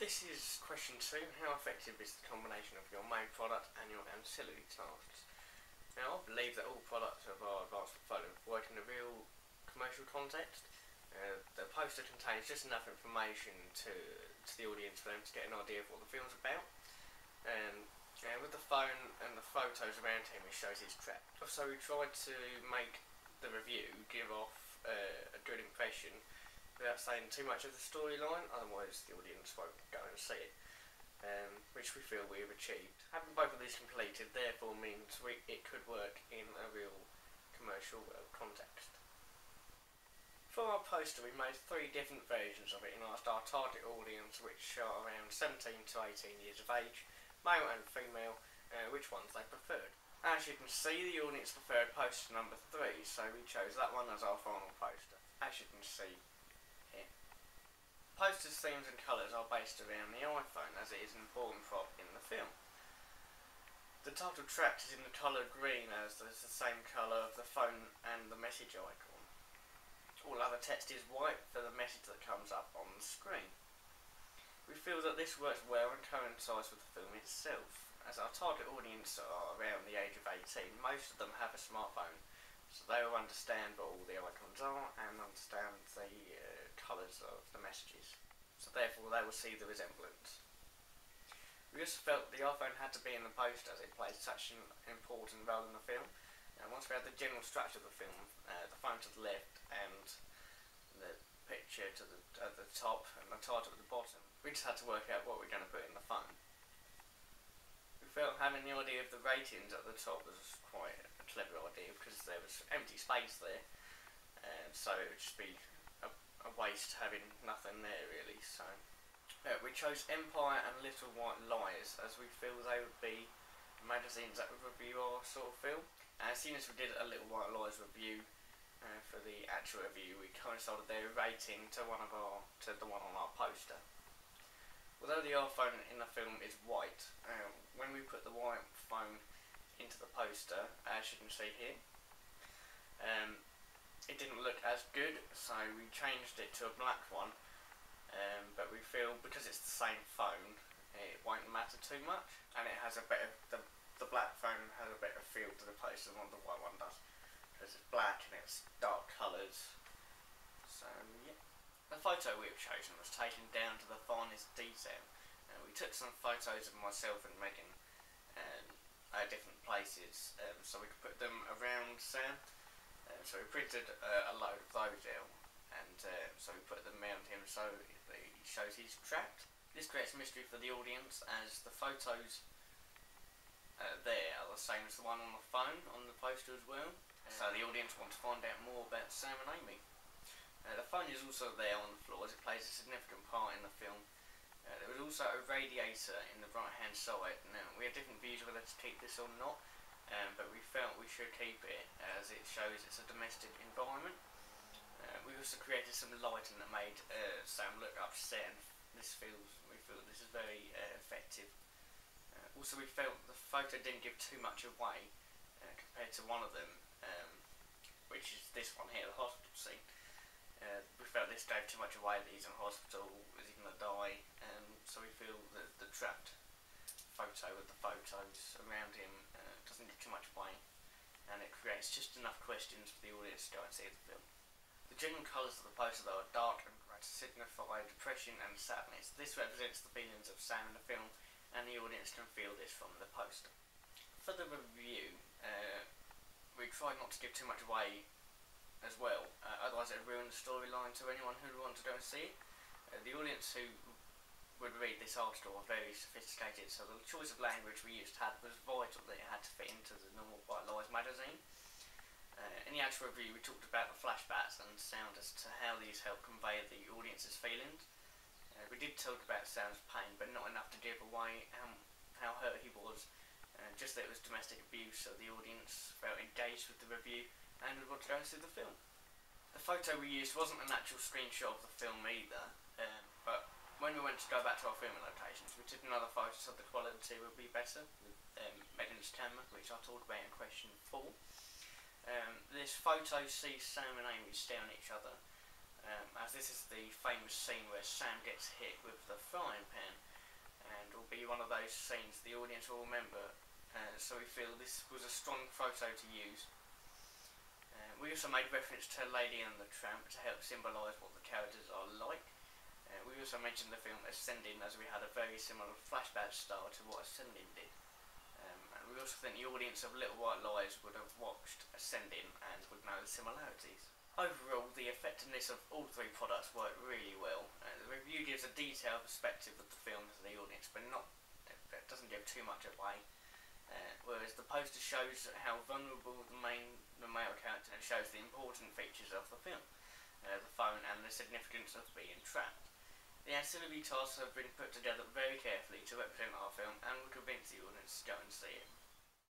This is question 2. How effective is the combination of your main product and your ancillary tasks? Now, I believe that all products of our advanced portfolio work in a real commercial context. The poster contains just enough information to the audience for them to get an idea of what the film's about. With the phone and the photos around him, it shows his trap. So we tried to make the review give off a good impression without saying too much of the storyline, otherwise the audience won't go and see it, which we feel we've achieved. Having both of these completed therefore means it could work in a real commercial context. For our poster we made 3 different versions of it and asked our target audience, which are around 17 to 18 years of age, male and female, which ones they preferred. As you can see, the audience preferred poster number 3, so we chose that one as our final poster. As you can see here. Posters, themes and colours are based around the iPhone, as it is an important prop in the film. The title track is in the colour green, as it's the same colour of the phone and the message icon. All other text is white for the message that comes up on the screen. We feel that this works well and coincides with the film itself. As our target audience are around the age of 18, most of them have a smartphone, so they will understand what all the icons are and understand the colours of the messages. So therefore they will see the resemblance. We also felt the iPhone had to be in the poster as it plays such an important role in the film. And once we had the general structure of the film, the phone to the left and the picture at the top and the title at the bottom, we just had to work out what we're going to put in the phone. We felt having the idea of the ratings at the top was quite a clever idea because there was empty space there, so it would just be a waste having nothing there really. So we chose Empire and Little White Lies as we feel they would be magazines that would review our sort of film. As soon as we did a Little White Lies review for the actual review, we coincided their rating to the one on our poster. Although the iPhone in the film is white, when we put the white phone into the poster, as you can see here, it didn't look as good, so we changed it to a black one, but we feel because it's the same phone it won't matter too much, and it has a better, the black phone has a better feel to the poster than what the white one does, because it's black and it's dark colours. So yeah. The photo we have chosen was taken down to the finest detail. We took some photos of myself and Megan at different places, so we could put them around Sam. So we printed a load of those out, and so we put them around him so he shows he's trapped. This creates mystery for the audience, as the photos there are the same as the one on the phone on the poster as well. So the audience want to find out more about Sam and Amy. The phone is also there on the floor as it plays a significant part in the film. There was also a radiator in the right hand side. Now we had different views whether to keep this or not, but we felt we should keep it as it shows it's a domestic environment. We also created some lighting that made Sam look upset, and we feel this is very effective. Also we felt the photo didn't give too much away compared to one of them, which is this one here, the hospital scene. We felt this gave too much away that he's in hospital, is he going to die, so we feel that the trapped photo with the photos around him doesn't give too much away, and it creates just enough questions for the audience to go and see the film. The general colours of the poster though are dark and grey to signify depression and sadness. This represents the feelings of Sam in the film, and the audience can feel this from the poster. For the review, we tried not to give too much away as well, otherwise it would ruin the storyline to anyone who would want to go and see it. The audience who would read this article are very sophisticated, so the choice of language we used was vital, that it had to fit into the normal White Lies magazine. In the actual review we talked about the flashbacks and sound as to how these help convey the audience's feelings. We did talk about Sam's pain, but not enough to give away how hurt he was, just that it was domestic abuse, so the audience felt engaged with the review and would want to go and see the film. The photo we used wasn't an actual screenshot of the film either, but when we went to go back to our filming locations we took another photo so the quality would be better with Megan's camera, which I talked about in question 4. This photo sees Sam and Amy staring at each other, as this is the famous scene where Sam gets hit with the frying pan. those scenes the audience will remember, so we feel this was a strong photo to use. We also made reference to Lady and the Tramp to help symbolise what the characters are like. We also mentioned the film Ascending, as we had a very similar flashback style to what Ascending did. And we also think the audience of Little White Lies would have watched Ascending and would know the similarities. Overall, the effectiveness of all three products worked really well. The review gives a detailed perspective of the film to the audience, but it doesn't give too much away. Whereas the poster shows how vulnerable the male character, and shows the important features of the film, the phone and the significance of being trapped. The ancillary tasks have been put together very carefully to represent our film and will convince the audience to go and see it.